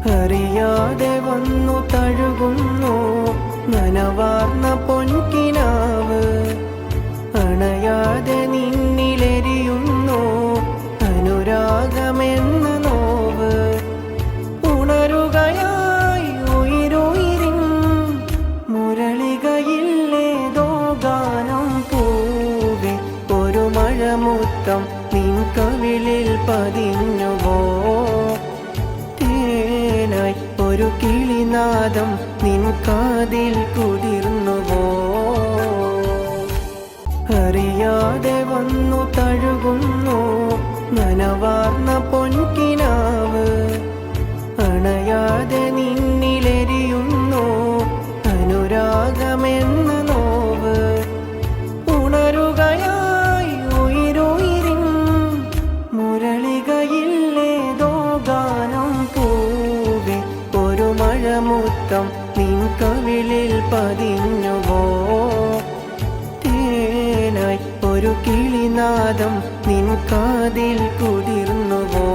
അറിയാതെ വന്നു തഴുകുന്നു നനവാർന്ന പൊൻകിനാവ്. അണയാതെ നിന്നിലെരിയുന്നു അനുരാഗമെന്ന നോവ്. ഉണരുകയായി ഉയിരുയിരിൻ മുരളികയില്ലേതോ ഗാനം. പൂവി ഒരു മഴമുത്തം നിൻ കവിളിൽ പതിഞ്ഞുവോ? തേനായി ഒരു കിളിനാദം നിൻ കാതിൽ കുതിർന്നുവോ? അറിയാതെ വന്നു തഴുകുന്നു നനവാർന്ന പൊൻകിനാവ്. അണയാതെ നിന്നിലെരിയുന്നു അനുരാഗമെന്ന നോവ്. ഉണരുകയായി ഉയിരുയിരിൻ മുരളികയില്ലേതോ ഗാനം. പൂവി ഒരു മഴമുത്തം നിൻ കവിളിൽ പതിഞ്ഞുവോ? തേനായി ഒരു കിളിനാദം നിൻ കാതിൽ കുതിർന്നുവോ?